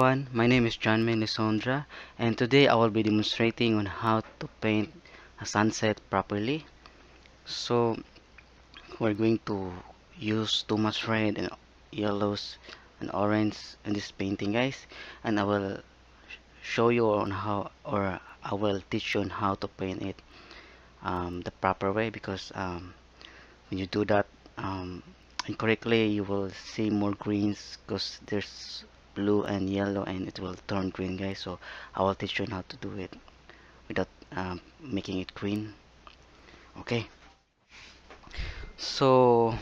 everyone, my name is JMLisondra, and today I will be demonstrating on how to paint a sunset properly. So we're going to use too much red and yellows and orange in this painting, guys, and I will show you on how, or I will teach you on how to paint it the proper way, because when you do that incorrectly, you will see more greens because there's blue and yellow and it will turn green, guys. So I will teach you how to do it without making it green. Okay, so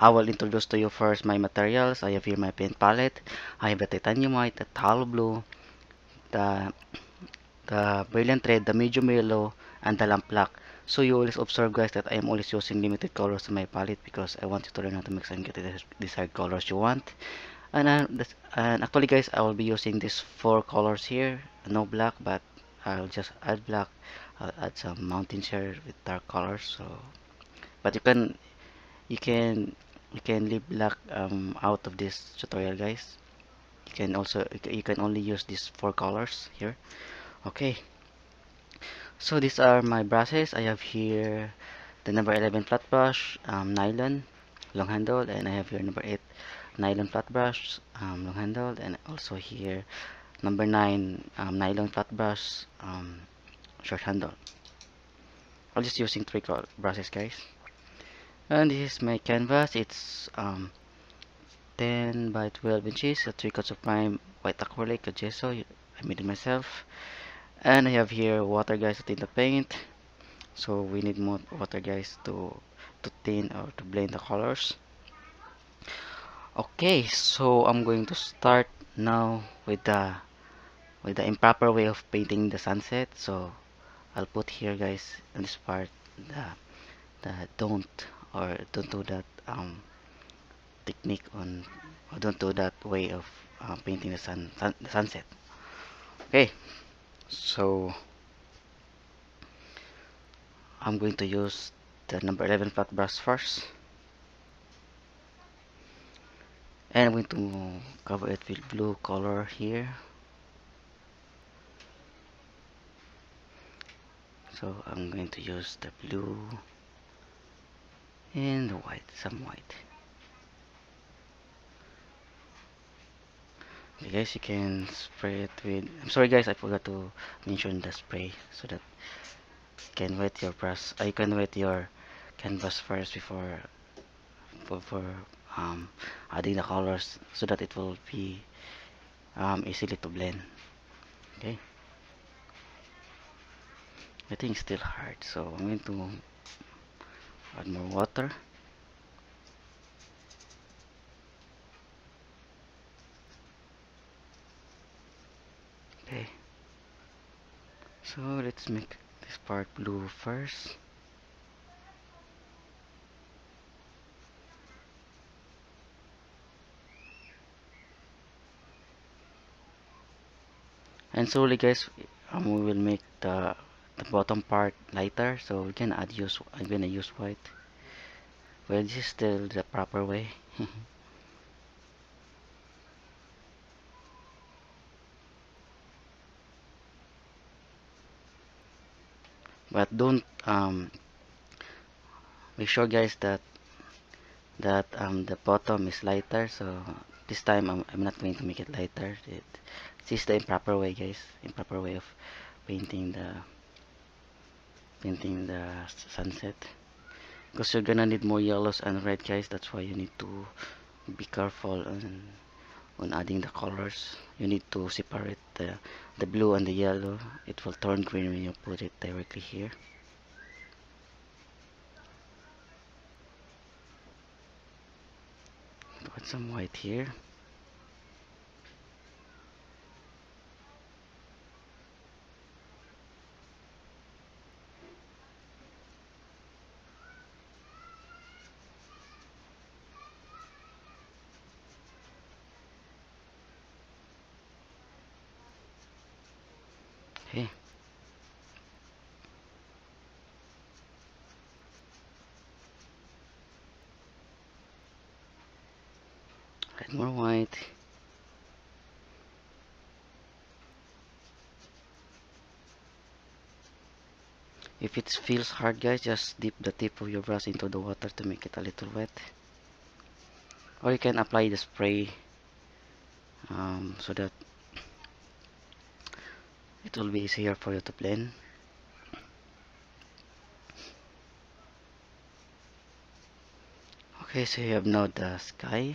I will introduce to you first my materials. I have here my paint palette. I have the titanium white, the talo blue, the brilliant red, the medium yellow, and the lamp black. So you always observe, guys, that I am always using limited colors in my palette because I want you to learn how to mix and get the desired colors you want. And actually, guys, I will be using these four colors here. No black, but I'll just add black. I'll add some mountains here with dark colors. So, but you can you can leave black out of this tutorial, guys. You can also you can only use these four colors here. Okay. So these are my brushes. I have here the number 11 flat brush, nylon, long handle, and I have here number 8 nylon flat brush, long handle, and also here number 9 nylon flat brush, short handle. I'm just using three brushes, guys. And this is my canvas. It's 10 by 12 inches, 3 coats of prime white acrylic, a gesso. I made it myself. And I have here water, guys, to tint the paint. So we need more water, guys, to tint or to blend the colors. Okay, so I'm going to start now with the improper way of painting the sunset. So I'll put here, guys, in this part the don't do that technique on, or don't do that way of painting the the sunset. Okay, so I'm going to use the number 11 flat brush first, and I'm going to cover it with blue color here. So I'm going to use the blue and the white, some white. Okay, guys, you can spray it with. I'm sorry, guys, I forgot to mention the spray so that you can wet your brush. You can wet your canvas first before adding the colors so that it will be easily to blend. Okay, I think it's still hard, so I'm going to add more water. Okay, so let's make this part blue first. And slowly, guys, we will make the bottom part lighter, so we can add use. I'm gonna use white. Well, this is still the proper way. But don't make sure, guys, that the bottom is lighter. So this time I'm not going to make it lighter. This is the improper way, guys. Improper way of painting the sunset. Because you're gonna need more yellows and red, guys. That's why you need to be careful on adding the colors. You need to separate the blue and the yellow. It will turn green when you put it directly here. Put some white here. Okay. Add more white. If it feels hard, guys, just dip the tip of your brush into the water to make it a little wet. Or you can apply the spray so that it will be easier for you to blend. Okay, so you have now the sky.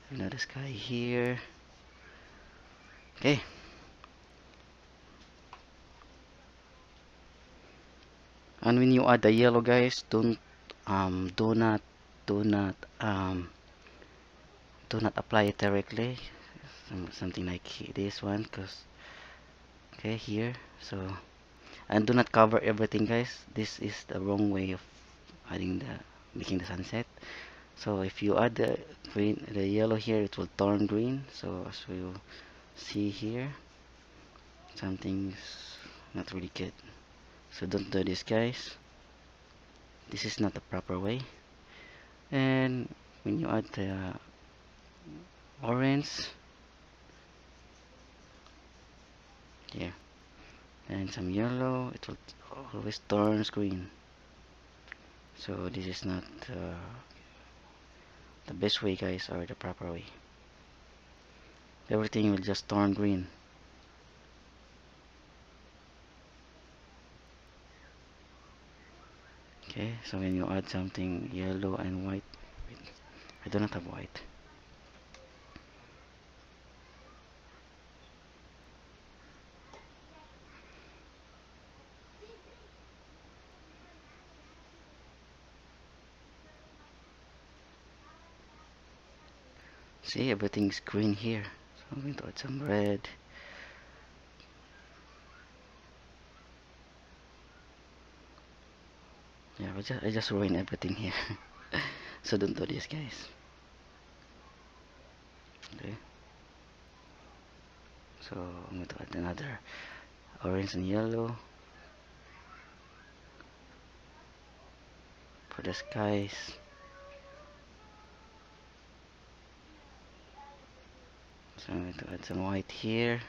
You know the sky here. Okay. And when you add the yellow, guys, don't do not do not do not apply it directly. Something like this one, cause okay here. So and do not cover everything, guys. This is the wrong way of adding the making the sunset. So if you add the green, the yellow here, it will turn green. So as you see here, something's not really good. So don't do this, guys. This is not the proper way. And when you add the orange here and some yellow, it will always turns green. So this is not the best way, guys, or the proper way. Everything will just turn green. Okay, so when you add something yellow and white, I do not have white. See, everything's green here. So I'm going to add some red. Yeah, I just ruined everything here. So don't do this, guys. Okay. So I'm going to add another orange and yellow for the skies. So I'm going to add some white here.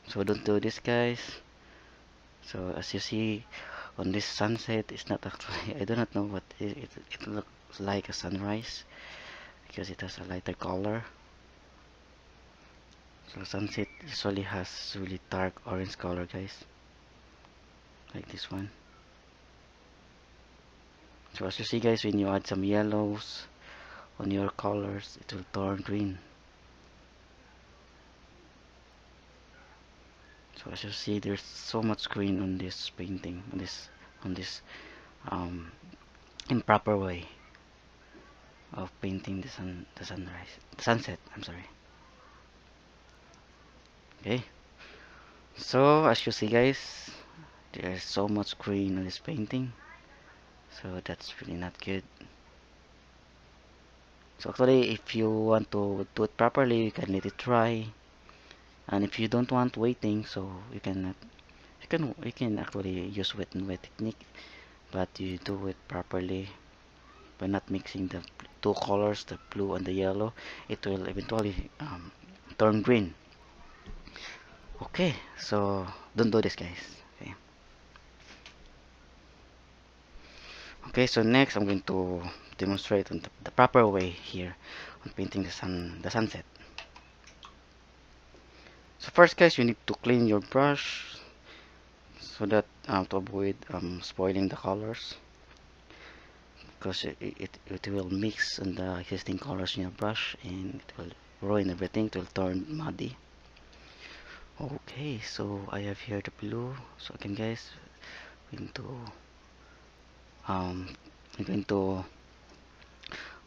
So don't do this, guys. So as you see on this sunset, it's not actually, I do not know what it looks like a sunrise because it has a lighter color. So sunset usually has really dark orange color, guys, like this one. So as you see, guys, when you add some yellows on your colors, it will turn green. So as you see, there's so much green on this painting, on this um, improper way of painting the sunrise, the sunset. I'm sorry. Okay. So as you see, guys, there's so much green on this painting. So that's really not good. So actually, if you want to do it properly, you can let it dry. And if you don't want waiting, so you can actually use wet and wet technique, but you do it properly by not mixing the two colors, the blue and the yellow. It will eventually turn green. Okay, so don't do this, guys. Okay. Okay, so next I'm going to demonstrate on the proper way here on painting the sunset. So first, guys, you need to clean your brush so that to avoid spoiling the colors, because it will mix on the existing colors in your brush and it will ruin everything. It will turn muddy. Okay, so I have here the blue. So again, guys, we're going to um we're going to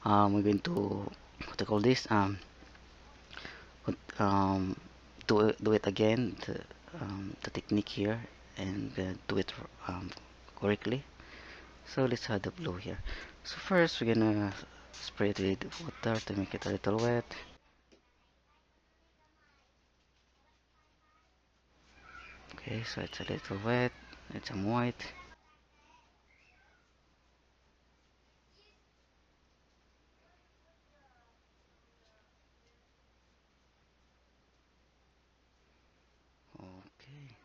we're going to what do you call this put, do it again, the technique here, and do it correctly. So let's add the blue here. So first we're gonna spray it with water to make it a little wet. Okay, so it's a little wet. Add some white. Okay.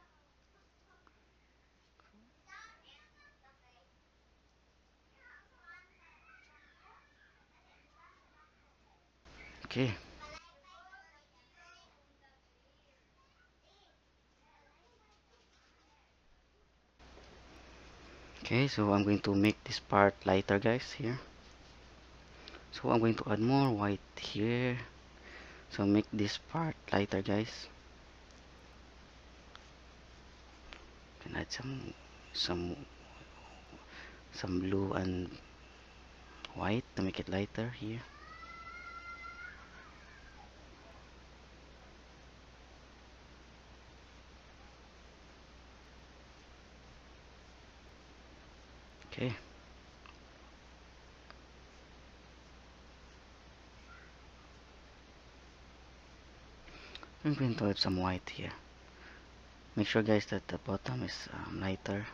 Okay. Okay, so I'm going to make this part lighter, guys, here. So I'm going to add more white here. So make this part lighter, guys. Can add some some blue and white to make it lighter here. Okay. I'm going to add some white here. Make sure, guys, that the bottom is lighter.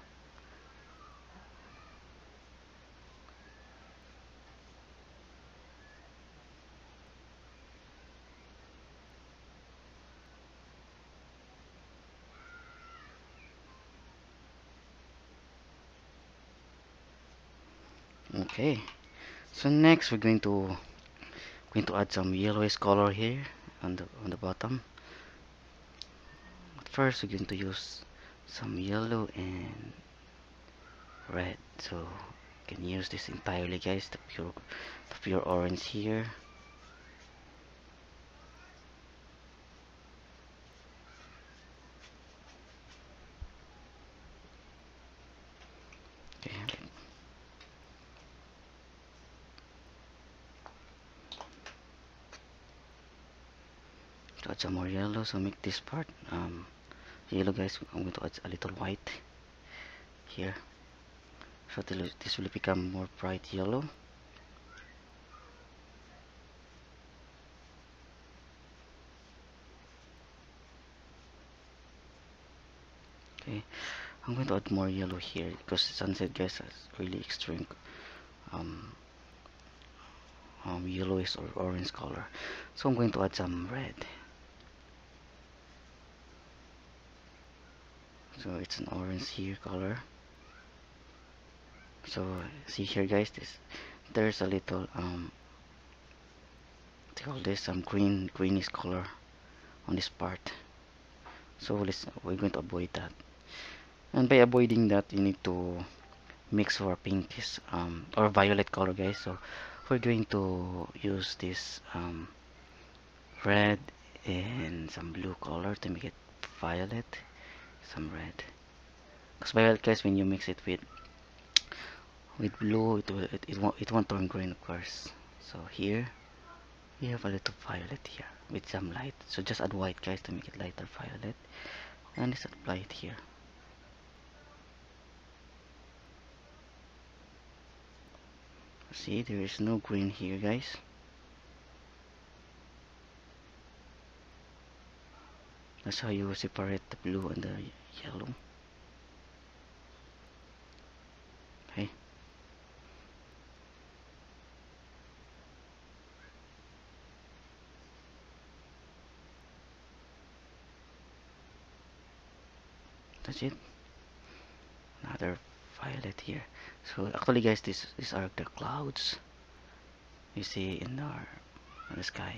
Okay. So next we're going to add some yellowish color here on the bottom. But first we're going to use some yellow and red. So you can use this entirely, guys, the pure orange here. Okay, to add some more yellow, so make this part yellow, guys. I'm going to add a little white here, so this will become more bright yellow. Okay, I'm going to add more yellow here because sunset, guys, has really extreme um, yellowish or orange color. So I'm going to add some red. So it's an orange here color. So see here, guys, there's a little they call this some greenish color on this part. So we're going to avoid that. And by avoiding that, you need to mix for pinkish or violet color, guys. So we're going to use this red and some blue color to make it violet, some red. Because violet, guys, when you mix it with blue, it won't turn green, of course. So here we have a little violet here with some light. So just add white, guys, to make it lighter violet, and just apply it here. See, there is no green here, guys. That's how you separate the blue and the yellow. Okay. That's it. Another violet here. So actually, guys, these are the clouds you see in the sky.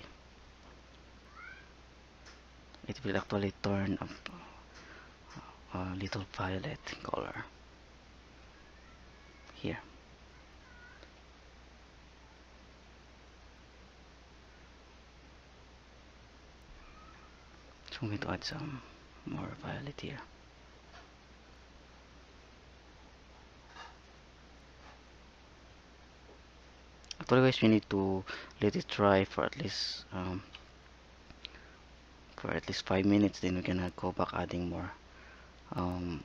It will actually turn a little violet color here. So I'm going to add some more violet here. Actually, guys, we need to let it dry for at least 5 minutes. Then we're gonna go back adding more um,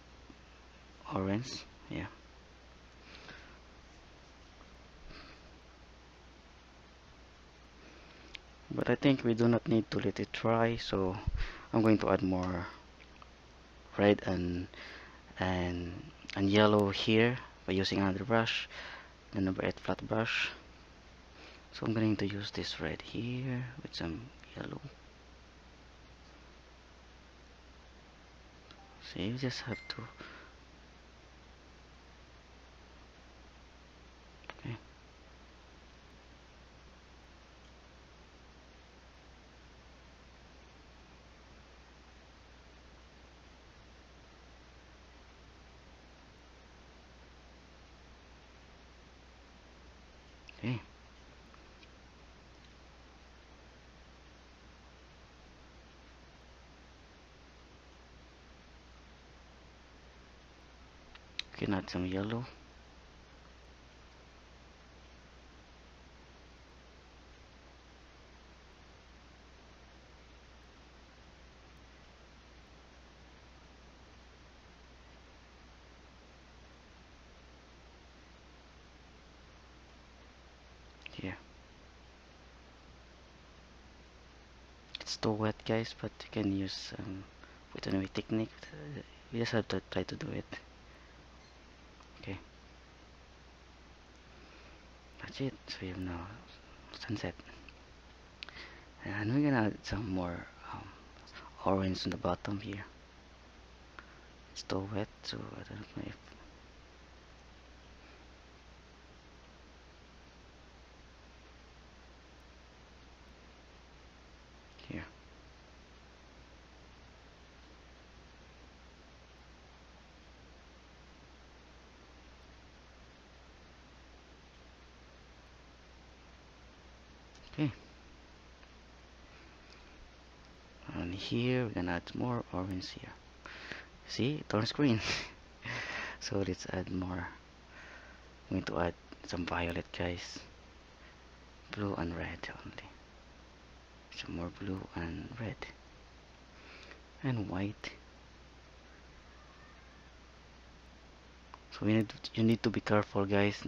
orange. Yeah. But I think we do not need to let it dry, so I'm going to add more red and yellow here by using another brush, the number 8 flat brush. So I'm going to use this red here with some yellow. So you just have to, okay. Okay. We can add some yellow. Here. It's too wet, guys, but you can use with another technique. We just have to try to do it. Okay. That's it. So we have now sunset. And we're gonna add some more orange on the bottom here. It's still wet, so I don't know if here. Okay. And here we're gonna add more orange here. See, it turns green. So let's add more. I'm going to add some violet, guys. Blue and red only. Some more blue and red. And white. So you need to be careful, guys,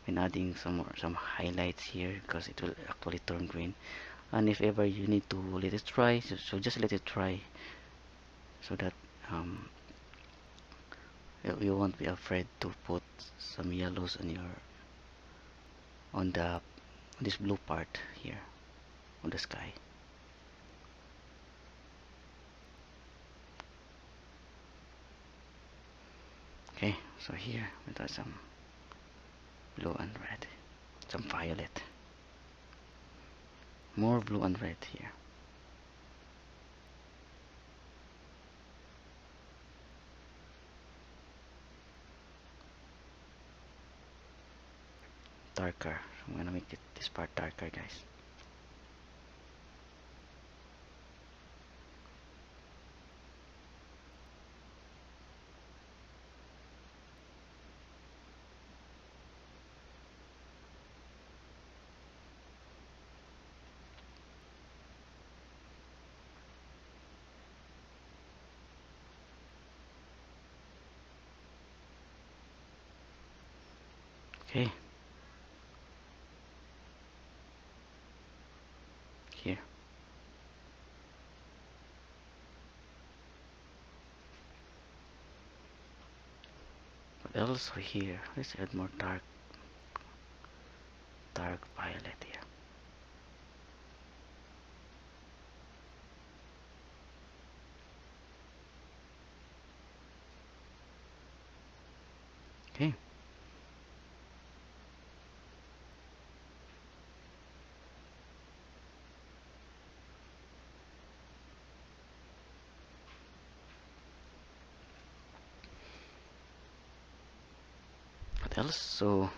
when adding some highlights here, because it will actually turn green. And if ever you need to let it dry, so just let it dry, so that you won't be afraid to put some yellows on your on the on this blue part here on the sky. Okay, so here we got some blue and red, some violet, more blue and red here. Darker. So I'm gonna make this part darker, guys. Okay, here. But also here, let's add more dark violet here. Okay. What else? So I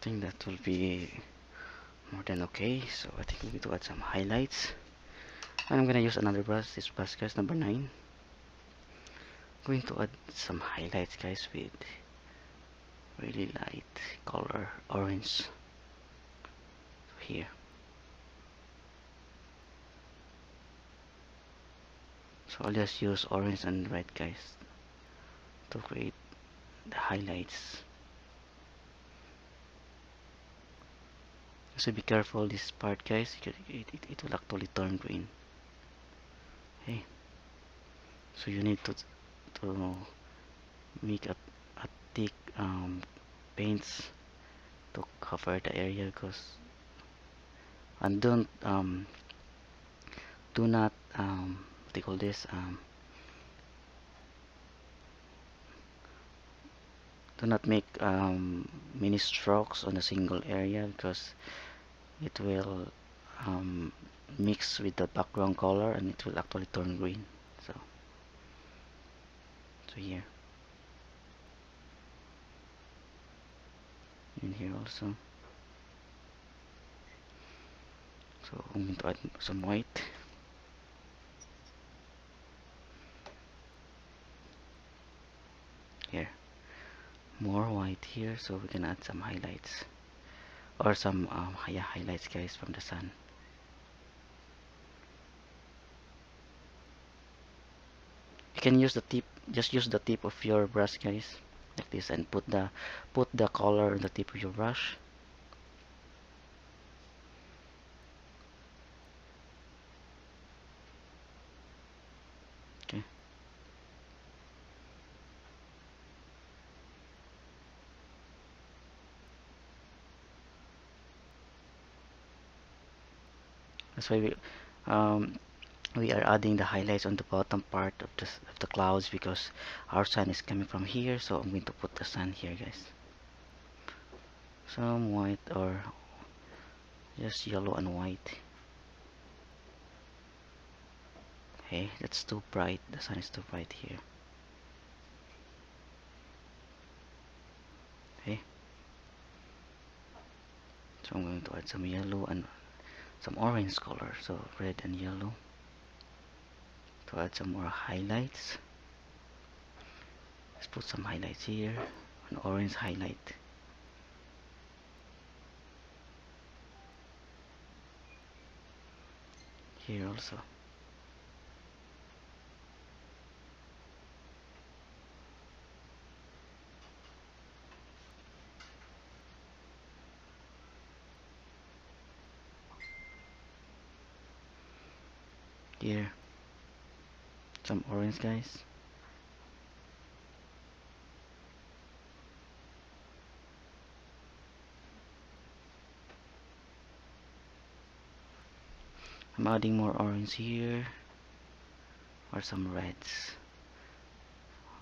think that will be more than okay. So I think we need to add some highlights. And I'm gonna use another brush, this brush, guys, number 9. Going to add some highlights, guys, with really light color orange here. So I'll just use orange and red, guys, to create the highlights. So be careful this part, guys. It will actually turn green. Okay. So you need to make a thick paints to cover the area, because and do not what do you call this, do not make many strokes on a single area, because it will um, mix with the background color and it will actually turn green. So here, in here also. So I'm going to add some white. Here, more white here, so we can add some highlights or some yeah, highlights, guys, from the sun. You can use the tip, just use the tip of your brush, guys, like this, and put the color on the tip of your brush. Okay. That's why we are adding the highlights on the bottom part of the clouds, because our sun is coming from here. So I'm going to put the sun here, guys. Some white, or just yellow and white. Okay, that's too bright. The sun is too bright here. Okay, so I'm going to add some yellow and some orange color, so red and yellow, to add some more highlights. Let's put some highlights here, an orange highlight. Here also. Here, some orange, guys. I'm adding more orange here, or some reds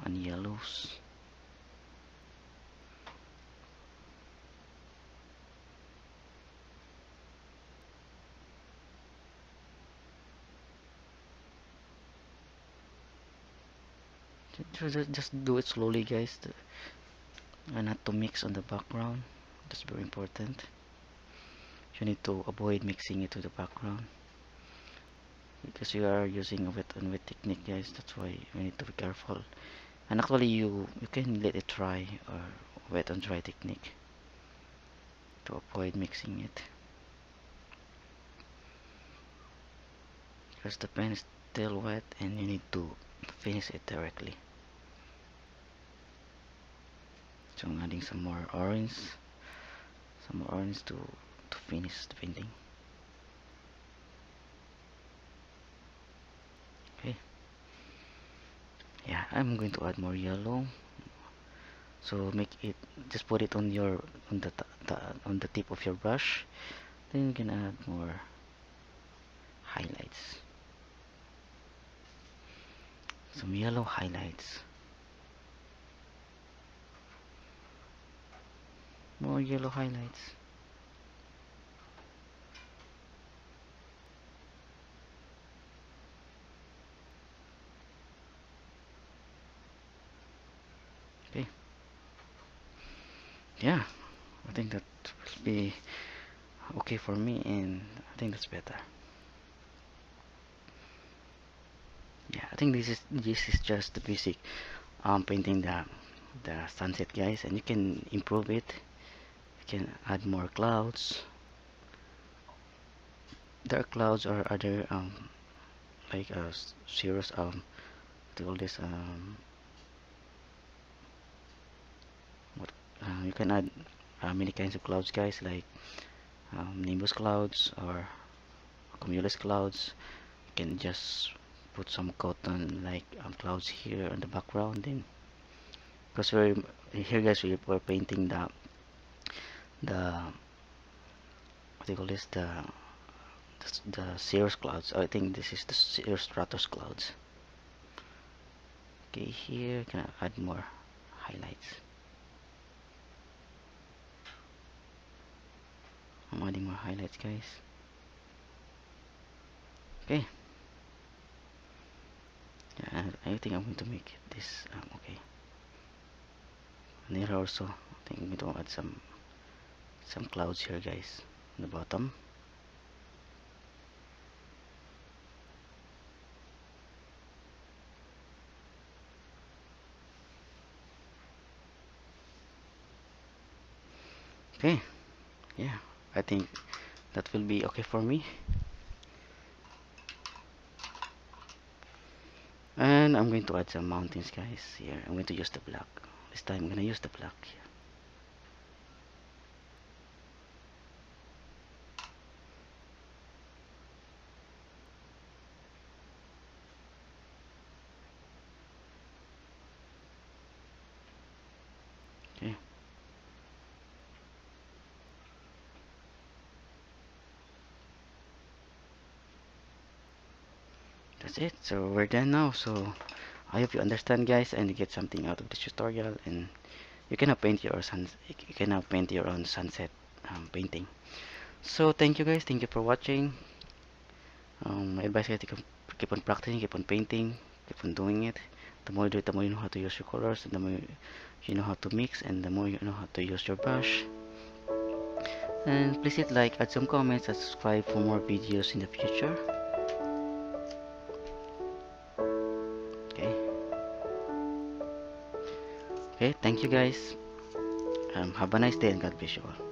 and yellows. Just do it slowly, guys, and not to mix on the background. That's very important. You need to avoid mixing it to the background, because you are using a wet and wet technique, guys. That's why you need to be careful. And actually, you can let it dry, or wet and dry technique, to avoid mixing it, because the pen is still wet and you need to finish it directly. So I'm adding some more orange, to finish the painting. Okay. Yeah, I'm going to add more yellow. So make it, just put it on your on the tip of your brush. Then you can add more highlights. Some yellow highlights. More yellow highlights. Okay. Yeah, I think that will be okay for me, and I think that's better. Yeah, I think this is just the basic painting the sunset, guys, and you can improve it. You can add more clouds, dark clouds, or other like serious what do you call this, what you can add many kinds of clouds, guys, like nimbus clouds or cumulus clouds. You can just put some cotton like clouds here on the background. Then, because we're here, guys, we're painting the what do you call this, the cirrus clouds. I think this is the cirrus stratus clouds. Okay, here can I add more highlights. I'm adding more highlights, guys. Okay. Yeah, and I think I'm going to make this okay. And here also, I think I'm going to add some some clouds here, guys, on the bottom. Okay, yeah, I think that will be okay for me. And I'm going to add some mountains, guys. Here, I'm going to use the black. This time, I'm going to use the black here. Okay, that's it. So we're done now. So I hope you understand, guys, and you get something out of this tutorial. And you can now paint your you can now paint your own sunset painting. So thank you, guys. Thank you for watching. My advice is to keep on practicing, keep on painting, keep on doing it. The more you do it, the more you know how to use your colors, and the more you know how to mix, and the more you know how to use your brush. And please hit like, add some comments, and subscribe for more videos in the future. Okay. Okay. Thank you, guys. Have a nice day, and God bless you all.